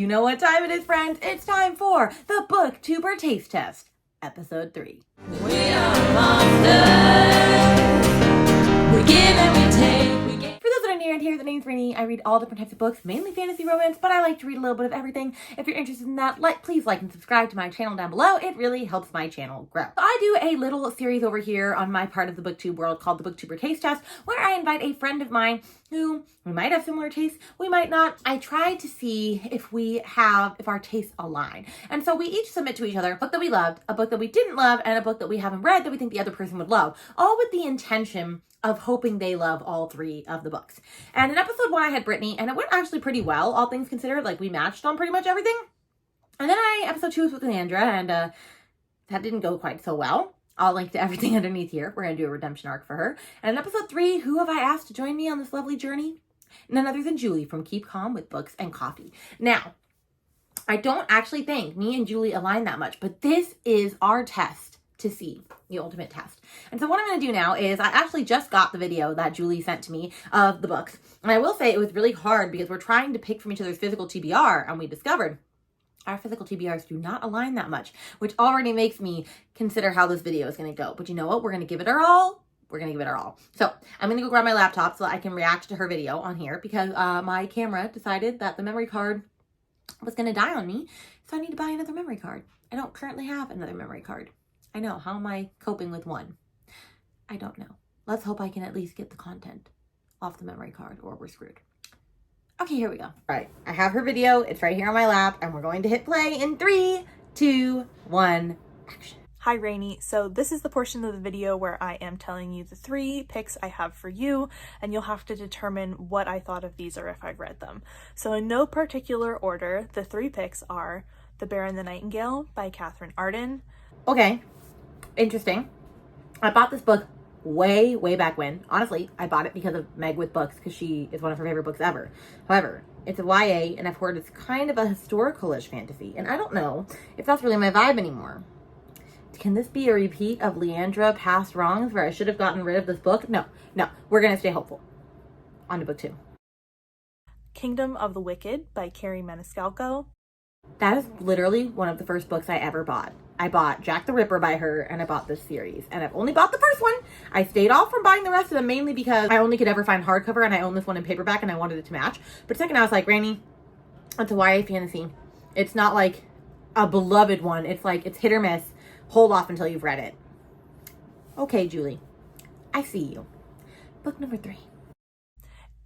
You know what time it is, friends? It's time for the Booktuber Taste Test, Episode 3. We are monsters. We give and we take. For those that are new around here, the name's Rainy. I read all different types of books, mainly fantasy romance, but I like to read a little bit of everything. If you're interested in that, please like and subscribe to my channel down below. It really helps my channel grow. I do a little series over here on my part of the booktube world called the Booktuber Taste Test, where I invite a friend of mine who we might have similar tastes, we might not. I try to see if our tastes align. And so we each submit to each other a book that we loved, a book that we didn't love, and a book that we haven't read that we think the other person would love, all with the intention of hoping they love all three of the books. And in episode 1, I had Brittany, and it went actually pretty well, all things considered. Like, we matched on pretty much everything. And then episode 2 was with Leandra, and that didn't go quite so well. I'll link to everything underneath here. We're going to do a redemption arc for her. And in episode 3, who have I asked to join me on this lovely journey? None other than Julie from Keep Calm with Books and Coffee. Now, I don't actually think me and Julie align that much, but this is our test to see, the ultimate test. And so what I'm going to do now is I actually just got the video that Julie sent to me of the books. And I will say it was really hard because we're trying to pick from each other's physical TBR, and we discovered our physical TBRs do not align that much, which already makes me consider how this video is going to go. But you know what? We're going to give it our all. We're going to give it our all. So I'm going to go grab my laptop so that I can react to her video on here because my camera decided that the memory card was going to die on me. So I need to buy another memory card. I don't currently have another memory card. I know. How am I coping with one? I don't know. Let's hope I can at least get the content off the memory card or we're screwed. Okay, here we go. All right, I have her video. It's right here on my lap, and we're going to hit play in 3, 2, 1, action. Hi Rainy, so this is the portion of the video where I am telling you the 3 picks I have for you, and you'll have to determine what I thought of these or if I've read them. So in no particular order, the 3 picks are The Bear The Nightingale by Catherine Arden. Okay, interesting. I bought this book way back when. Honestly, I bought it because of Meg with Books because she is one of her favorite books ever. However, it's a YA, and I've heard it's kind of a historical-ish fantasy, and I don't know if that's really my vibe anymore. Can this be a repeat of Leandra Past Wrongs where I should have gotten rid of this book? No, we're going to stay hopeful. On to book 2. Kingdom of the Wicked by Carrie Maniscalco. That is literally one of the first books I ever bought. I bought Jack the Ripper by her, and I bought this series. And I've only bought the first one. I stayed off from buying the rest of them mainly because I only could ever find hardcover, and I own this one in paperback, and I wanted it to match. But second, I was like, Rainy, it's a YA fantasy. It's not like a beloved one. It's like, it's hit or miss. Hold off until you've read it. Okay, Julie. I see you. Book number 3.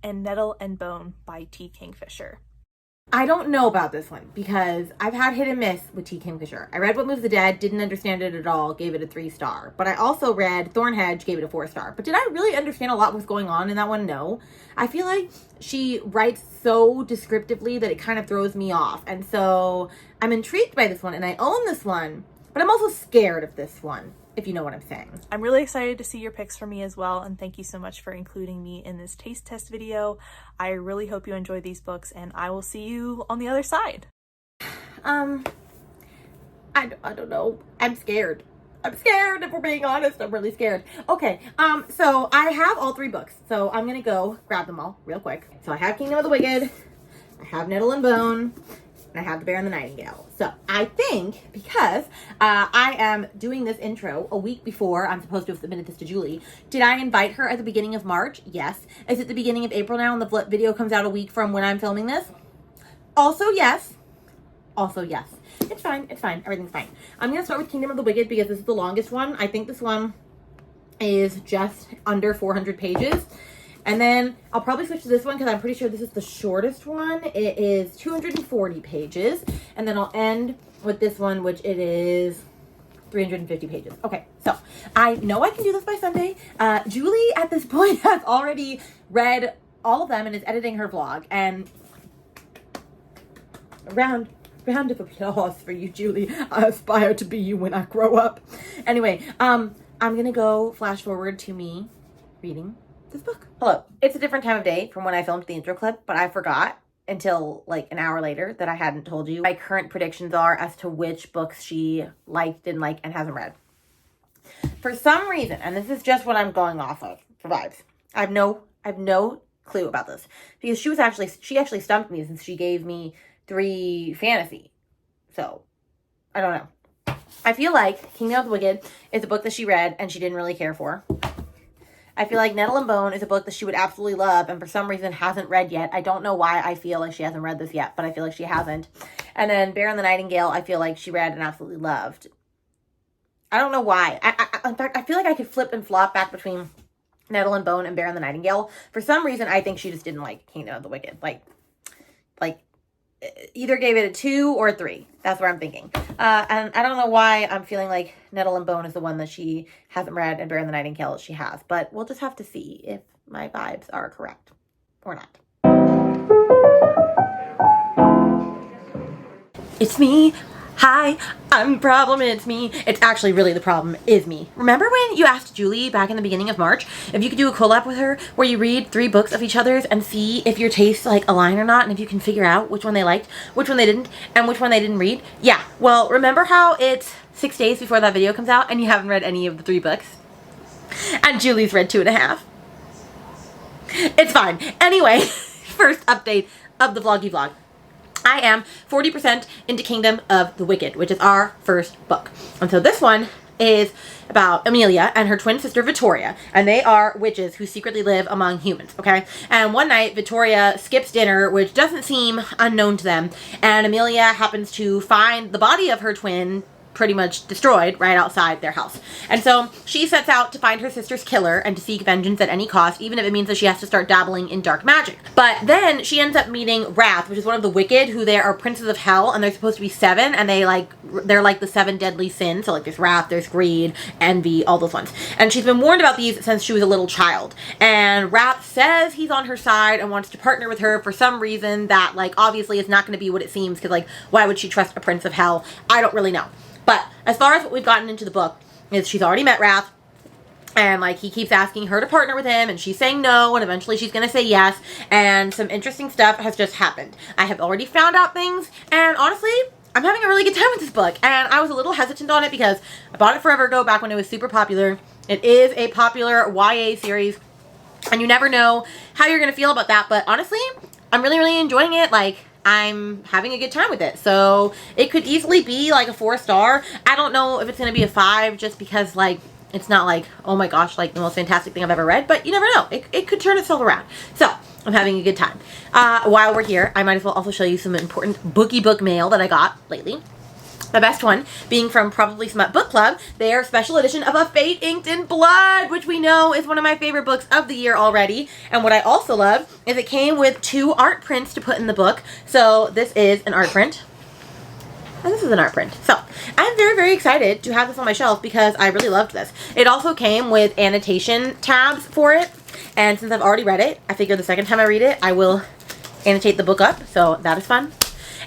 And Nettle Bone by T. Kingfisher. I don't know about this one because I've had hit and miss with T. Kingfisher. I read What Moves the Dead, didn't understand it at all, gave it a 3-star. But I also read Thornhedge, gave it a 4-star. But did I really understand a lot what's going on in that one? No. I feel like she writes so descriptively that it kind of throws me off. And so I'm intrigued by this one, and I own this one. But I'm also scared of this one, if you know what I'm saying. I'm really excited to see your picks for me as well, and thank you so much for including me in this taste test video. I really hope you enjoy these books, and I will see you on the other side. I don't know. I'm scared. I'm scared, if we're being honest. I'm really scared. Okay, so I have all 3 books, so I'm gonna go grab them all real quick. So I have Kingdom of the Wicked, I have Nettle Bone, and I have The Bear the Nightingale. So I think because I am doing this intro a week before I'm supposed to have submitted this to Julie, did I invite her at the beginning of March? Yes. Is it the beginning of April now and the video comes out a week from when I'm filming this? Also yes. Also yes. It's fine. It's fine. Everything's fine. I'm going to start with Kingdom of the Wicked because this is the longest one. I think this one is just under 400 pages. And then I'll probably switch to this one because I'm pretty sure this is the shortest one. It is 240 pages. And then I'll end with this one, which it is 350 pages. Okay, so I know I can do this by Sunday. Julie, at this point, has already read all of them and is editing her vlog. And round of applause for you, Julie. I aspire to be you when I grow up. Anyway, I'm going to go flash forward to me reading this book. Hello. It's a different time of day from when I filmed the intro clip, but I forgot until like an hour later that I hadn't told you my current predictions are as to which books she liked, didn't like, and hasn't read. For some reason, and this is just what I'm going off of for vibes, I have no clue about this because she actually stumped me since she gave me 3 fantasy. So, I don't know. I feel like Kingdom of the Wicked is a book that she read and she didn't really care for. I feel like Nettle Bone is a book that she would absolutely love and for some reason hasn't read yet. I don't know why I feel like she hasn't read this yet, but I feel like she hasn't. And then Bear the Nightingale, I feel like she read and absolutely loved. I don't know why. In fact, I feel like I could flip and flop back between Nettle Bone and Bear the Nightingale. For some reason, I think she just didn't like Kingdom of the Wicked. Like either gave it a 2 or a 3. That's what I'm thinking. And I don't know why I'm feeling like Nettle Bone is the one that she hasn't read and Bear the Nightingale she has. But we'll just have to see if my vibes are correct or not. It's me. Hi, I'm the problem, it's me. It's actually really the problem is me. Remember when you asked Julie back in the beginning of March if you could do a collab with her where you read 3 books of each other's and see if your tastes like align or not and if you can figure out which one they liked, which one they didn't, and which one they didn't read? Yeah, well, remember how it's 6 days before that video comes out and you haven't read any of the 3 books? And Julie's read 2.5. It's fine. Anyway, first update of the vloggy vlog. I am 40% into Kingdom of the Wicked, which is our first book. And so this one is about Amelia and her twin sister Victoria. And they are witches who secretly live among humans, okay? And one night, Victoria skips dinner, which doesn't seem unknown to them. And Amelia happens to find the body of her twin pretty much destroyed right outside their house. And so she sets out to find her sister's killer and to seek vengeance at any cost, even if it means that she has to start dabbling in dark magic. But then she ends up meeting Wrath, which is one of the wicked, who they are princes of hell, and they're supposed to be 7, and they're like the 7 deadly sins. So like there's wrath, there's greed, envy, all those ones. And she's been warned about these since she was a little child. And Wrath says he's on her side and wants to partner with her for some reason that like obviously is not going to be what it seems, because like why would she trust a prince of hell? I don't really know. But as far as what we've gotten into the book is she's already met Wrath, and like he keeps asking her to partner with him, and she's saying no, and eventually she's going to say yes, and some interesting stuff has just happened. I have already found out things, and honestly, I'm having a really good time with this book, and I was a little hesitant on it because I bought it forever ago, back when it was super popular. It is a popular YA series, and you never know how you're going to feel about that, but honestly, I'm really, really enjoying it. Like, I'm having a good time with it. So it could easily be like a 4-star. I don't know if it's going to be a 5 just because like it's not like, oh my gosh, like the most fantastic thing I've ever read, but you never know. It could turn itself around. So I'm having a good time. While we're here, I might as well also show you some important bookie book mail that I got lately. The best one being from Probably Smut Book Club, their special edition of A Fate Inked in Blood, which we know is one of my favorite books of the year already. And what I also love is it came with 2 art prints to put in the book. So this is an art print. And this is an art print. So I'm very, very excited to have this on my shelf because I really loved this. It also came with annotation tabs for it. And since I've already read it, I figured the second time I read it, I will annotate the book up. So that is fun.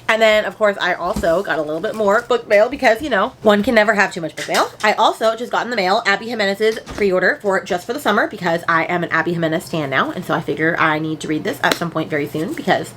And then, of course, I also got a little bit more book mail because, you know, one can never have too much book mail. I also just got in the mail Abby Jimenez's pre-order for Just for the Summer because I am an Abby Jimenez stan now. And so I figure I need to read this at some point very soon because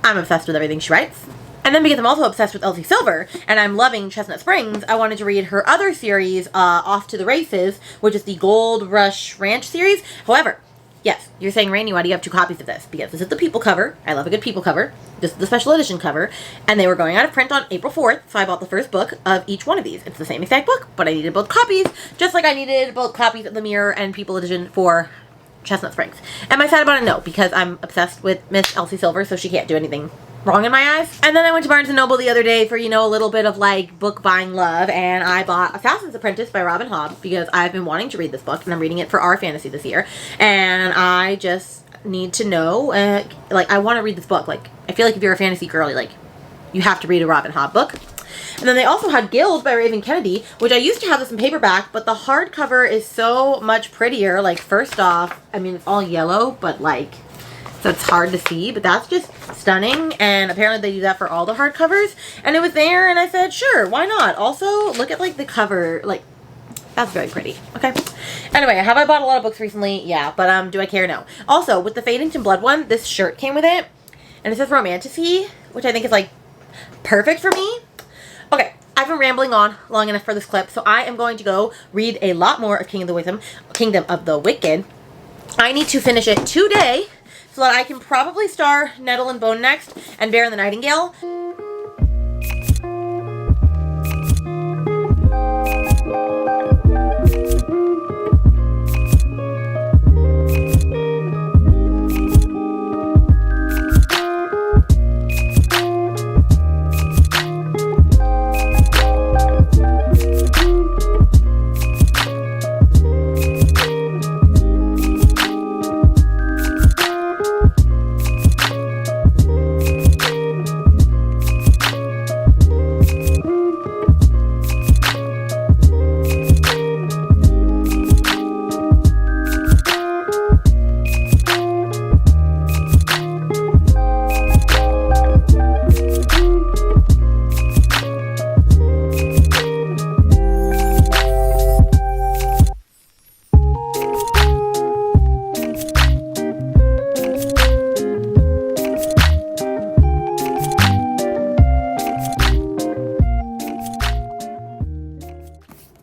I'm obsessed with everything she writes. And then because I'm also obsessed with Elsie Silver and I'm loving Chestnut Springs, I wanted to read her other series, Off to the Races, which is the Gold Rush Ranch series. However, yes, you're saying, Rainy, why do you have 2 copies of this? Because this is the People cover. I love a good People cover. This is the special edition cover. And they were going out of print on April 4th, so I bought the first book of each one of these. It's the same exact book, but I needed both copies, just like I needed both copies of the Mirror and People edition for Chestnut Springs. Am I sad about it? No, because I'm obsessed with Miss Elsie Silver, so she can't do anything wrong in my eyes. And then I went to Barnes & Noble the other day for, you know, a little bit of like book buying love, and I bought Assassin's Apprentice by Robin Hobb because I've been wanting to read this book and I'm reading it for our fantasy this year, and I just need to know, like I want to read this book. Like I feel like if you're a fantasy girly, like you have to read a Robin Hobb book. And then they also had Guild by Raven Kennedy, which I used to have this in paperback, but the hardcover is so much prettier. Like first off, I mean it's all yellow, but like so it's hard to see, but that's just stunning. And apparently they do that for all the hardcovers. And it was there, and I said, sure, why not? Also, look at like the cover, like that's very pretty. Okay. Anyway, have I bought a lot of books recently? Yeah, but do I care? No. Also, with the Fate Inked in Blood one, this shirt came with it, and it says Romantasy, which I think is like perfect for me. Okay, I've been rambling on long enough for this clip, so I am going to go read a lot more of Kingdom of the Wicked. I need to finish it today so that I can probably star Nettle Bone next and Bear the Nightingale.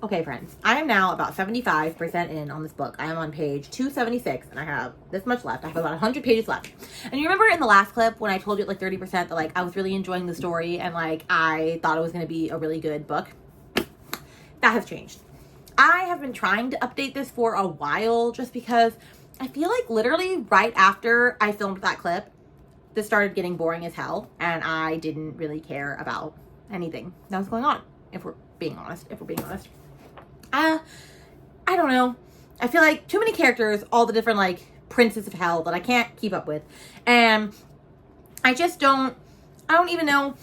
Okay, friends, I am now about 75% in on this book. I am on page 276, and I have this much left. I have about 100 pages left. And you remember in the last clip when I told you at like 30% that like I was really enjoying the story and like I thought it was going to be a really good book? That has changed. I have been trying to update this for a while just because I feel like literally right after I filmed that clip, this started getting boring as hell, and I didn't really care about anything that was going on, if we're being honest. I don't know. I feel like too many characters, all the different like princes of hell that I can't keep up with. And I don't even know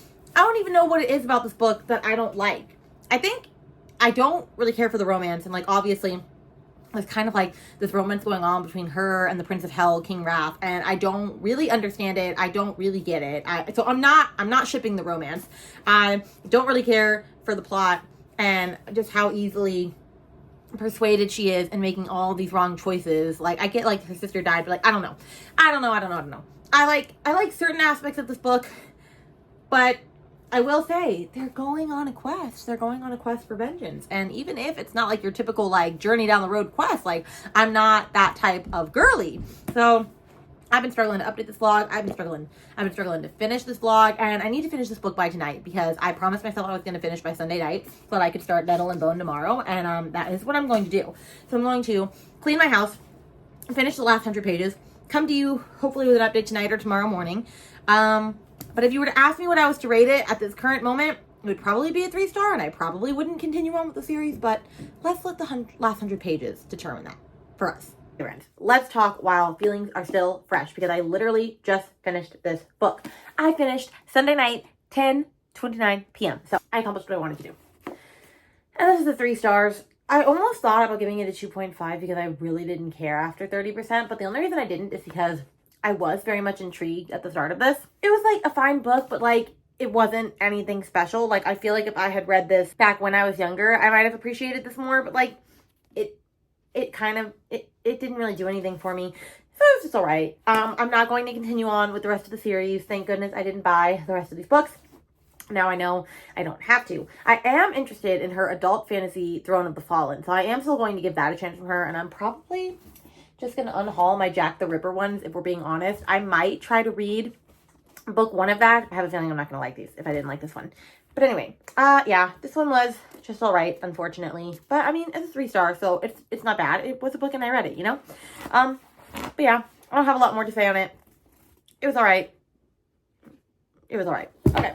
what it is about this book that I don't like. I think I don't really care for the romance, and like obviously there's kind of like this romance going on between her and the Prince of Hell, King Wrath, and I don't really understand it. I don't really get it. So I'm not shipping the romance. I don't really care for the plot and just how easily persuaded she is in making all these wrong choices. Like I get like her sister died, but like I don't know. I like certain aspects of this book, but I will say they're going on a quest. They're going on a quest for vengeance. And even if it's not like your typical like journey down the road quest, like I'm not that type of girly. So I've been struggling to update this vlog. I've been struggling to finish this vlog, and I need to finish this book by tonight because I promised myself I was going to finish by Sunday night so that I could start Nettle and Bone tomorrow, and that is what I'm going to do. So I'm going to clean my house, finish the last 100 pages, come to you hopefully with an update tonight or tomorrow morning. But if you were to ask me what I was to rate it at this current moment, it would probably be a 3-star, and I probably wouldn't continue on with the series, but let's let the last 100 pages determine that for us. Friends, let's talk while feelings are still fresh, because I literally just finished this book. I finished Sunday night, 10:29 p.m. So I accomplished what I wanted to do. And this is the 3 stars. I almost thought about giving it a 2.5 because I really didn't care after 30%, but the only reason I didn't is because I was very much intrigued at the start of this. It was like a fine book, but like it wasn't anything special. Like I feel like if I had read this back when I was younger, I might have appreciated this more, but like it didn't really do anything for me. So it was just all right. I'm not going to continue on with the rest of the series. Thank goodness I didn't buy the rest of these books. Now I know I don't have to. I am interested in her adult fantasy Throne of the Fallen, so I am still going to give that a chance from her, and I'm probably just going to unhaul my Jack the Ripper ones, if we're being honest. I might try to read book 1 of that. I have a feeling I'm not going to like these if I didn't like this one. But anyway, yeah, this one was just all right, unfortunately. But I mean, it's a 3 star, so it's not bad. It was a book and I read it, you know? But yeah, I don't have a lot more to say on it. It was all right. Okay.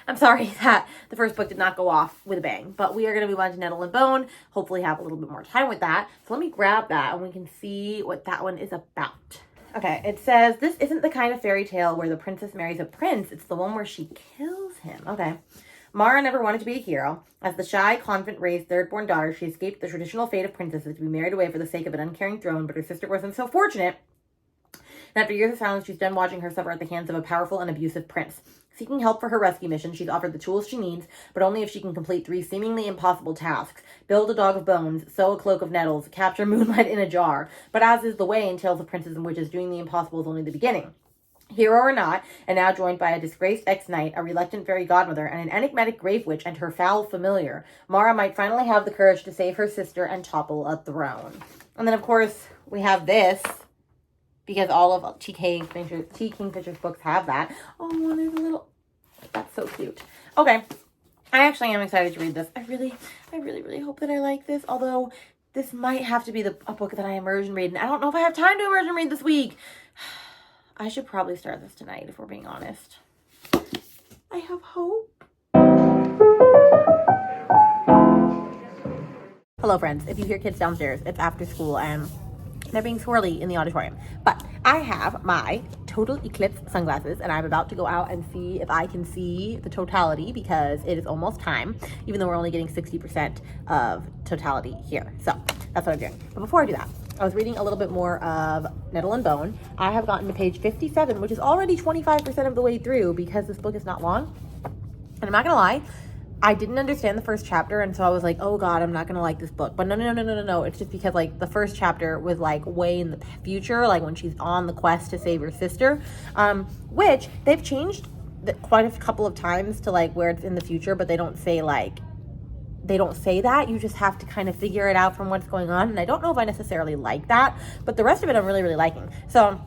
I'm sorry that the first book did not go off with a bang, but we are going to move on to Nettle and Bone. Hopefully have a little bit more time with that. So let me grab that and we can see what that one is about. Okay, it says, this isn't the kind of fairy tale where the princess marries a prince. It's the one where she kills him. Okay. Mara never wanted to be a hero. As the shy, convent-raised third-born daughter, she escaped the traditional fate of princesses to be married away for the sake of an uncaring throne, but her sister wasn't so fortunate. And after years of silence, she's done watching her suffer at the hands of a powerful and abusive prince. Seeking help for her rescue mission, she's offered the tools she needs, but only if she can complete 3 seemingly impossible tasks. Build a dog of bones, sew a cloak of nettles, capture moonlight in a jar. But as is the way in tales of princes and witches, doing the impossible is only the beginning. Hero or not, and now joined by a disgraced ex-knight, a reluctant fairy godmother, and an enigmatic grave witch and her foul familiar, Mara might finally have the courage to save her sister and topple a throne. And then, of course, we have this, because all of T. Kingfisher's books have that. Oh, there's a little... That's so cute. Okay. I actually am excited to read this. I really hope that I like this, although this might have to be a book that I immersion read, and I don't know if I have time to immersion read this week. I should probably start this tonight, if we're being honest. I have hope. Hello, friends. If you hear kids downstairs, it's after school and they're being swirly in the auditorium. But I have my total eclipse sunglasses, and I'm about to go out and see if I can see the totality, because it is almost time, even though we're only getting 60% of totality here. So that's what I'm doing. But before I do that, I was reading a little bit more of Nettle and Bone. I have gotten to page 57, which is already 25% of the way through because this book is not long. And I'm not gonna lie, I didn't understand the first chapter, and so I was like, oh god, I'm not gonna like this book. But no. It's just because like the first chapter was like way in the future, like when she's on the quest to save her sister, which they've changed quite a couple of times to like where it's in the future, but they don't say like they don't say that. You just have to kind of figure it out from what's going on. And I don't know if I necessarily like that, but the rest of it I'm really, really liking. So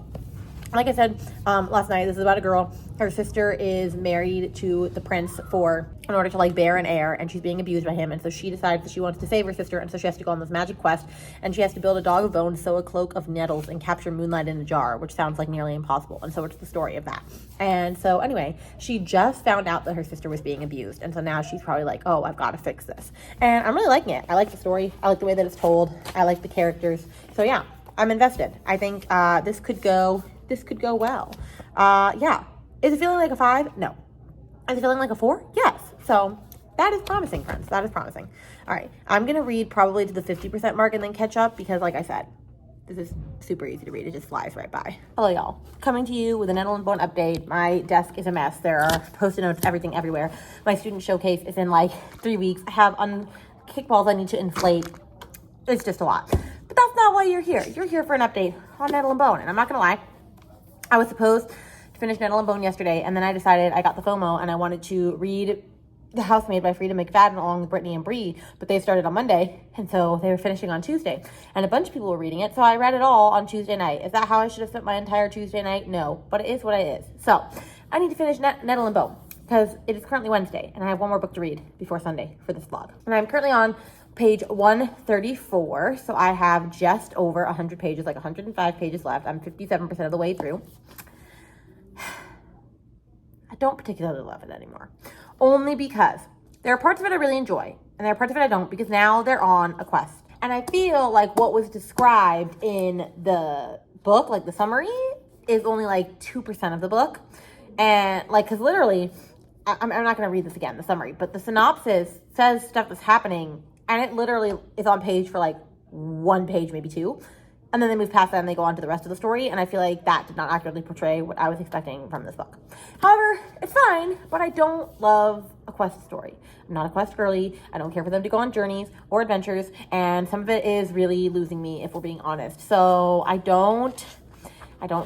like I said last night, this is about a girl. Her sister is married to the prince in order to like bear an heir, and she's being abused by him. And so she decides that she wants to save her sister, and so she has to go on this magic quest, and she has to build a dog of bone, sew a cloak of nettles, and capture moonlight in a jar, which sounds like nearly impossible. And so it's the story of that. And so anyway, she just found out that her sister was being abused, and so now she's probably like, oh, I've got to fix this. And I'm really liking it. I like the story. I like the way that it's told. I like the characters. So yeah, I'm invested. I think this could go well. Yeah. Is it feeling like a 5? No. Is it feeling like a 4? Yes. So that is promising, friends. That is promising. All right. I'm going to read probably to the 50% mark and then catch up because, like I said, this is super easy to read. It just flies right by. Hello, y'all. Coming to you with a Nettle Bone update. My desk is a mess. There are Post-it notes, everything everywhere. My student showcase is in like 3 weeks. I have kickballs I need to inflate. It's just a lot. But that's not why you're here. You're here for an update on Nettle Bone. And I'm not going to lie. I was supposed to finish Nettle Bone yesterday, and then I decided I got the FOMO and I wanted to read The Housemaid by Frida McFadden along with Brittany and Bree, but they started on Monday, and so they were finishing on Tuesday, and a bunch of people were reading it, so I read it all on Tuesday night. Is that how I should have spent my entire Tuesday night? No, but it is what it is. So I need to finish Nettle Bone because it is currently Wednesday, and I have one more book to read before Sunday for this vlog. And I'm currently on page 134, so I have just over 100 pages, like 105 pages left. I'm 57% of the way through. I don't particularly love it anymore, only because there are parts of it I really enjoy, and there are parts of it I don't, because now they're on a quest. And I feel like what was described in the book, like the summary, is only like 2% of the book. And like, because literally, I'm not going to read this again, the summary, but the synopsis says stuff that's happening, and it literally is on page for like 1 page, maybe 2. And then they move past that and they go on to the rest of the story. And I feel like that did not accurately portray what I was expecting from this book. However, it's fine, but I don't love a quest story. I'm not a quest girly. I don't care for them to go on journeys or adventures. And some of it is really losing me, if we're being honest. So I don't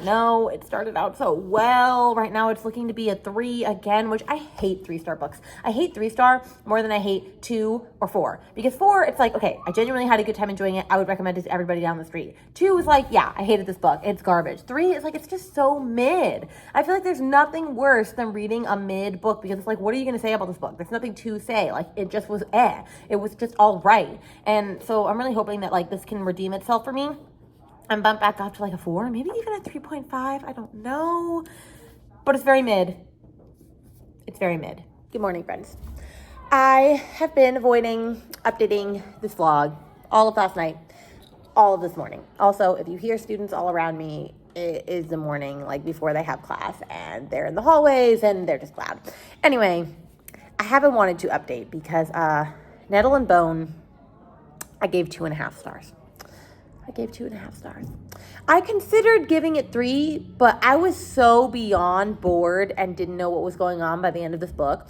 know. It started out so well. Right now it's looking to be a 3 again, which I hate 3-star books. I hate 3-star more than I hate 2 or 4. Because 4, it's like, okay, I genuinely had a good time enjoying it. I would recommend it to everybody down the street. 2 is like, yeah, I hated this book. It's garbage. 3 is like, it's just so mid. I feel like there's nothing worse than reading a mid book because it's like, what are you going to say about this book? There's nothing to say. Like, it just was It was just all right. And so I'm really hoping that like this can redeem itself for me and bump back up to like a 4, maybe even a 3.5. I don't know, but it's very mid. It's very mid. Good morning, friends. I have been avoiding updating this vlog all of last night, all of this morning. Also, if you hear students all around me, it is the morning, like before they have class, and they're in the hallways and they're just loud. Anyway, I haven't wanted to update because Nettle Bone, I gave 2.5 stars. I gave 2.5 stars. I considered giving it 3, but I was so beyond bored and didn't know what was going on by the end of this book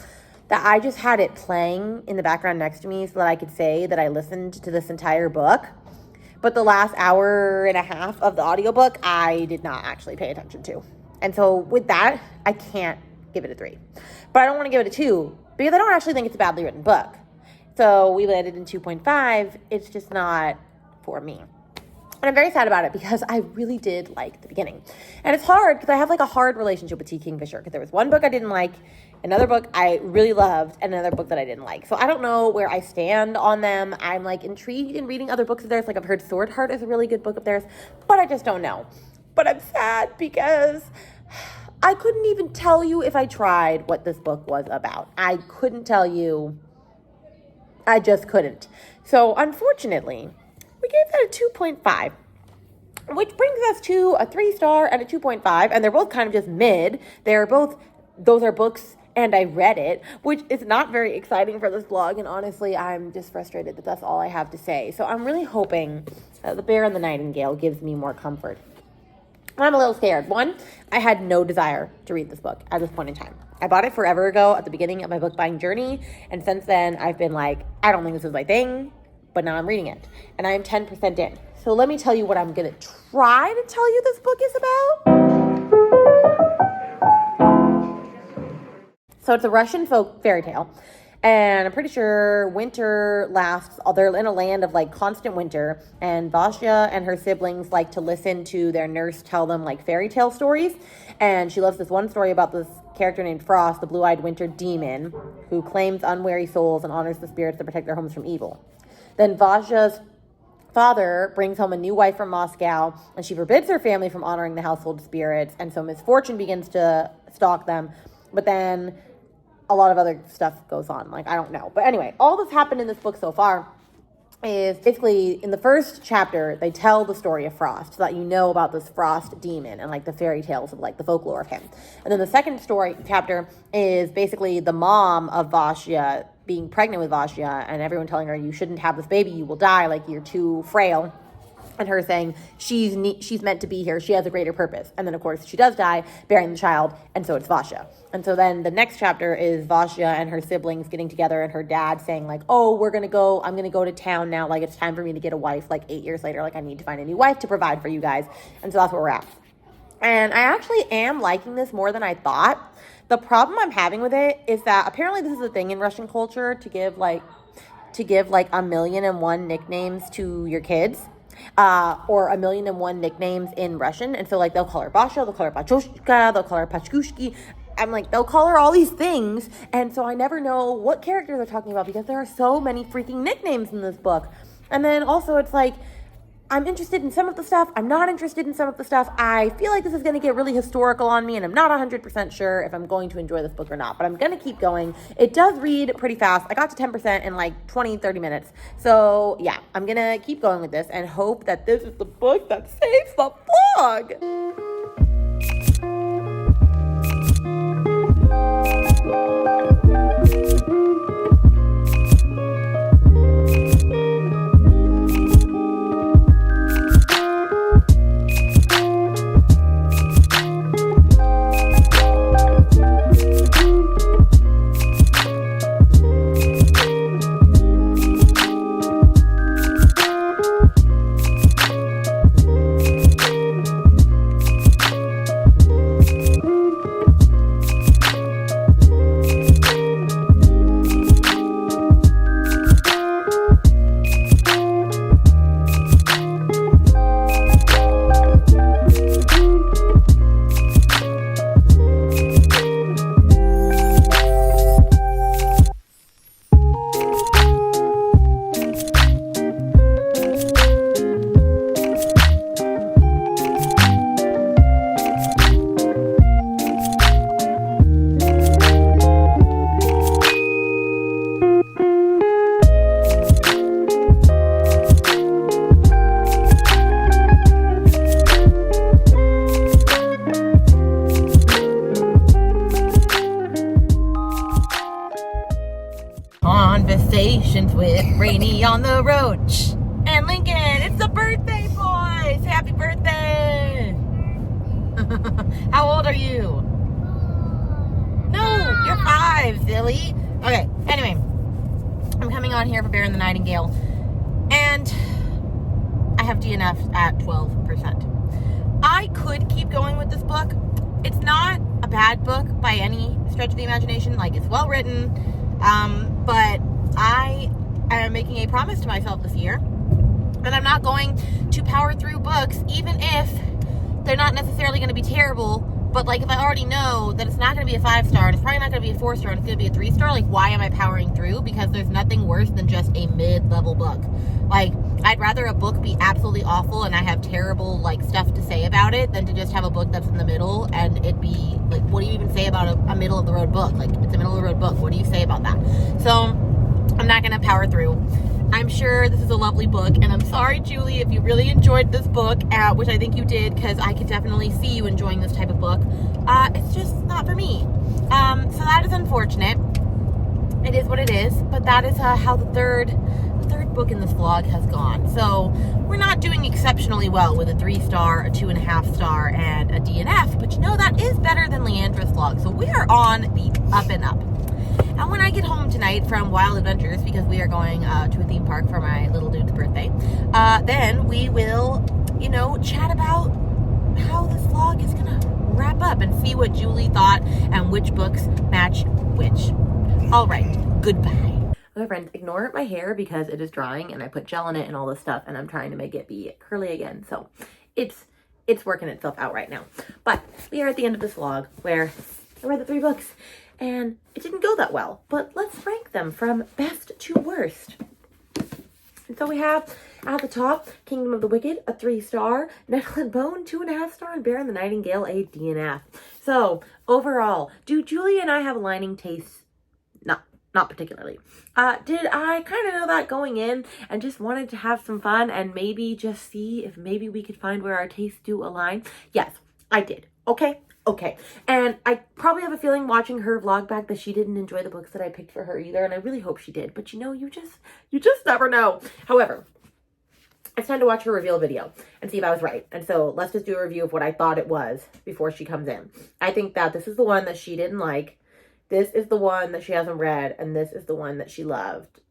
that I just had it playing in the background next to me so that I could say that I listened to this entire book. But the last hour and a half of the audiobook, I did not actually pay attention to. And so with that, I can't give it a 3. But I don't want to give it a 2 because I don't actually think it's a badly written book. So we landed in 2.5. It's just not for me. And I'm very sad about it because I really did like the beginning. And it's hard because I have like a hard relationship with T. Kingfisher because there was one book I didn't like, another book I really loved, and another book that I didn't like. So I don't know where I stand on them. I'm like intrigued in reading other books of theirs. Like I've heard Sword Heart is a really good book of theirs, but I just don't know. But I'm sad because I couldn't even tell you if I tried what this book was about. I couldn't tell you. I just couldn't. So unfortunately, we gave that a 2.5, which brings us to a 3-star and a 2.5, and they're both kind of just mid. Those are books, and I read it, which is not very exciting for this vlog, and honestly, I'm just frustrated that that's all I have to say. So I'm really hoping that The Bear the Nightingale gives me more comfort. I'm a little scared. One, I had no desire to read this book at this point in time. I bought it forever ago at the beginning of my book buying journey, and since then, I've been like, I don't think this is my thing. But now I'm reading it, and I am 10% in. So let me tell you what I'm going to try to tell you this book is about. So it's a Russian folk fairy tale, And I'm pretty sure winter lasts, they're in a land of like constant winter, and Vasya and her siblings like to listen to their nurse tell them like fairy tale stories. And she loves this one story about this character named Frost, the blue-eyed winter demon, who claims unwary souls and honors the spirits that protect their homes from evil. Then Vasya's father brings home a new wife from Moscow, and she forbids her family from honoring the household spirits, and so misfortune begins to stalk them. But then a lot of other stuff goes on. Like, I don't know. But anyway, all that's happened in this book so far is basically in the first chapter, they tell the story of Frost so that you know about this Frost demon and like the fairy tales of like the folklore of him. And then the second chapter is basically the mom of Vasya being pregnant with Vasya and everyone telling her, you shouldn't have this baby, you will die, like you're too frail. And her saying she's meant to be here. She has a greater purpose. And then, of course, she does die, bearing the child, and so it's Vasya. And so then the next chapter is Vasya and her siblings getting together and her dad saying, like, oh, I'm going to go to town now. Like, it's time for me to get a wife, like 8 years later. Like, I need to find a new wife to provide for you guys. And so that's where we're at. And I actually am liking this more than I thought. The problem I'm having with it is that apparently this is a thing in Russian culture to give like 1,000,001 nicknames to your kids. Or 1,000,001 nicknames in Russian. And so, like, they'll call her Basha, they'll call her Pachoshka, they'll call her Pachkushki. I'm like, they'll call her all these things. And so I never know what character they're talking about because there are so many freaking nicknames in this book. And then also it's like, I'm interested in some of the stuff. I'm not interested in some of the stuff. I feel like this is going to get really historical on me, and I'm not 100% sure if I'm going to enjoy this book or not, but I'm going to keep going. It does read pretty fast. I got to 10% in like 20, 30 minutes. So yeah, I'm going to keep going with this and hope that this is the book that saves the blog. Conversations with Rainy on the road. And Lincoln, it's the birthday boy. Say happy birthday. How old are you? No, you're 5, silly. Okay, anyway, I'm coming on here for Bear the Nightingale, and I have DNF at 12%. I could keep going with this book. It's not a bad book by any stretch of the imagination. Like, it's well written, but I am making a promise to myself this year that I'm not going to power through books, even if they're not necessarily going to be terrible. But like, if I already know that it's not going to be a 5-star, and it's probably not going to be a 4-star, and it's going to be a 3-star, like, why am I powering through? Because there's nothing worse than just a mid-level book. Like, I'd rather a book be absolutely awful and I have terrible, like, stuff to say about it than to just have a book that's in the middle and it be, like, what do you even say about a middle-of-the-road book? Like, it's a middle-of-the-road book. What do you say about that? So, I'm not going to power through. I'm sure this is a lovely book, and I'm sorry, Julie, if you really enjoyed this book, which I think you did, because I could definitely see you enjoying this type of book. It's just not for me. So that is unfortunate. It is what it is, but that is how the third book in this vlog has gone. So we're not doing exceptionally well with a 3-star, a 2.5-star, and a DNF, but you know, that is better than Leandra's vlog. So we are on the up and up. And when I get home tonight from Wild Adventures, because we are going to a theme park for my little dude's birthday, then we will, you know, chat about how this vlog is gonna wrap up and see what Julie thought and which books match which. All right, Goodbye. Okay, friends, ignore my hair because it is drying and I put gel in it and all this stuff and I'm trying to make it be curly again. So it's working itself out right now. But we are at the end of this vlog where I read the 3 books and it didn't go that well. But let's rank them from best to worst. And so we have at the top, Kingdom of the Wicked, a 3-star, Nettle Bone, 2.5 star, and Bear the Nightingale, a DNF. So overall, do Julie and I have aligning tastes? Not particularly. Did I kind of know that going in and just wanted to have some fun and maybe just see if maybe we could find where our tastes do align? Yes, I did. Okay. And I probably have a feeling watching her vlog back that she didn't enjoy the books that I picked for her either, and I really hope she did. But you know, you just never know. However, it's time to watch her reveal video and see if I was right. And so let's just do a review of what I thought it was before she comes in. I think that this is the one that she didn't like. This is the one that she hasn't read, and this is the one that she loved.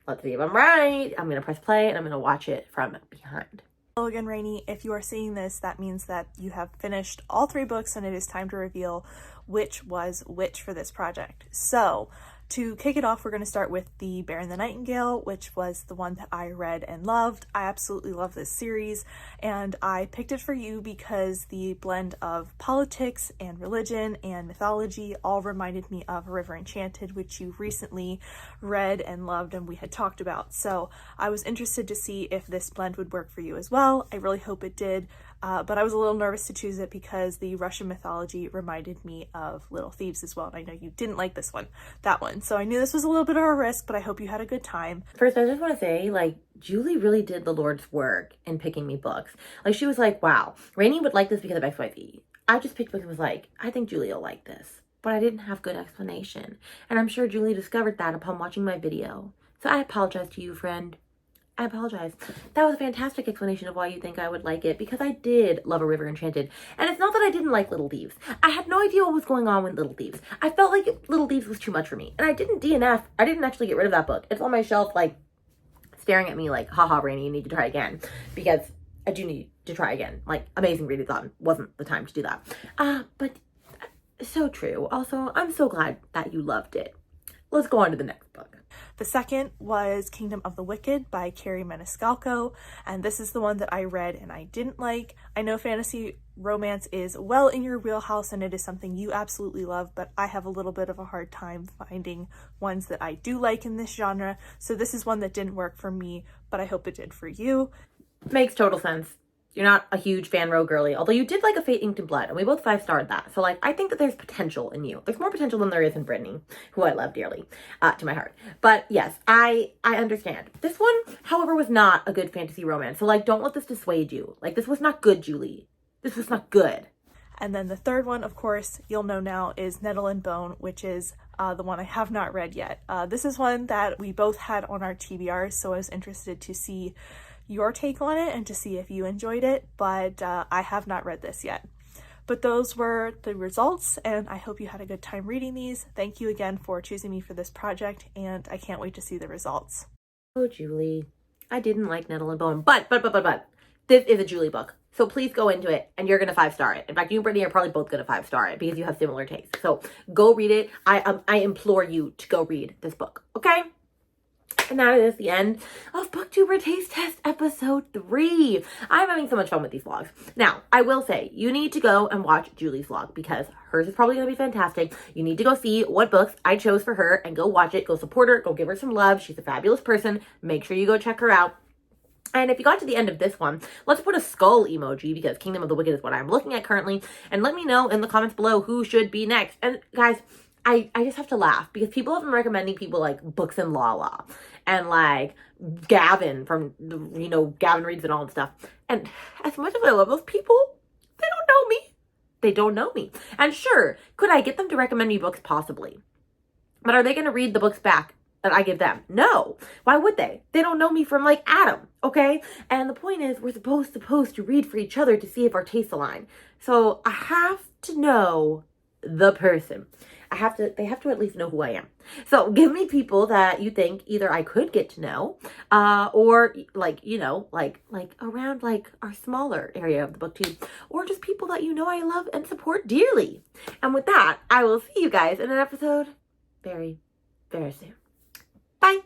Let's see if I'm right. I'm going to press play, and I'm going to watch it from behind. Hello again, Rainy. If you are seeing this, that means that you have finished all 3 books, and it is time to reveal which was which for this project. So, to kick it off, we're going to start with the Bear the Nightingale, which was the one that I read and loved. I absolutely love this series, and I picked it for you because the blend of politics and religion and mythology all reminded me of River Enchanted, which you recently read and loved and we had talked about. So I was interested to see if this blend would work for you as well. I really hope it did. But I was a little nervous to choose it because the Russian mythology reminded me of Little Thieves as well. And I know you didn't like that one. So I knew this was a little bit of a risk, but I hope you had a good time. First, I just want to say, like, Julie really did the Lord's work in picking me books. Like, she was like, wow, Rainy would like this because of XYZ. I just picked books and was like, I think Julie will like this. But I didn't have good explanation. And I'm sure Julie discovered that upon watching my video. So I apologize to you, friend. I apologize. That was a fantastic explanation of why you think I would like it, because I did love A River Enchanted. And it's not that I didn't like Little Thieves. I had no idea what was going on with Little Thieves. I felt like Little Thieves was too much for me. And I didn't DNF. I didn't actually get rid of that book. It's on my shelf, like, staring at me like, haha, Rainy, you need to try again. Because I do need to try again. Like, amazing readathon wasn't the time to do that. But so true. Also, I'm so glad that you loved it. Let's go on to the next book. The second was Kingdom of the Wicked by Carrie Maniscalco, and this is the one that I read and I didn't like. I know fantasy romance is well in your wheelhouse and it is something you absolutely love, but I have a little bit of a hard time finding ones that I do like in this genre, so this is one that didn't work for me, but I hope it did for you. Makes total sense. You're not a huge fan row girly, although you did like A Fate Inked in Blood, and we both 5-starred that. So, like, I think that there's potential in you. There's more potential than there is in Brittany, who I love dearly, to my heart. But yes, I understand. This one, however, was not a good fantasy romance. So, like, don't let this dissuade you. Like, this was not good, Julie. This was not good. And then the third one, of course, you'll know now, is Nettle Bone, which is the one I have not read yet. This is one that we both had on our TBR, so I was interested to see your take on it and to see if you enjoyed it, but I have not read this yet. But those were the results, and I hope you had a good time reading these. Thank you again for choosing me for this project, and I can't wait to see the results. Oh, Julie, I didn't like Nettle Bone, but this is a Julie book. So please go into it and you're going to 5-star it. In fact, you and Brittany are probably both going to 5-star it because you have similar tastes. So go read it. I implore you to go read this book, okay? And that is the end of Booktuber Taste Test episode 3. I'm having so much fun with these vlogs. Now, I will say, you need to go and watch Julie's vlog because hers is probably going to be fantastic. You need to go see what books I chose for her and go watch it. Go support her. Go give her some love. She's a fabulous person. Make sure you go check her out. And if you got to the end of this one, let's put a skull emoji because Kingdom of the Wicked is what I'm looking at currently. And let me know in the comments below who should be next. And guys, I just have to laugh because people have been recommending people like Books and Lala and like Gavin from, you know, Gavin Reads and all that stuff. And as much as I love those people, they don't know me. They don't know me. And sure, could I get them to recommend me books? Possibly. But are they going to read the books back that I give them? No. Why would they? They don't know me from like Adam, okay? And the point is we're supposed to read for each other to see if our tastes align. So I have to know the person. They have to at least know who I am. So give me people that you think either I could get to know, or like, you know, like around like our smaller area of the booktube, or just people that you know I love and support dearly. And with that, I will see you guys in an episode very, very soon. Bye!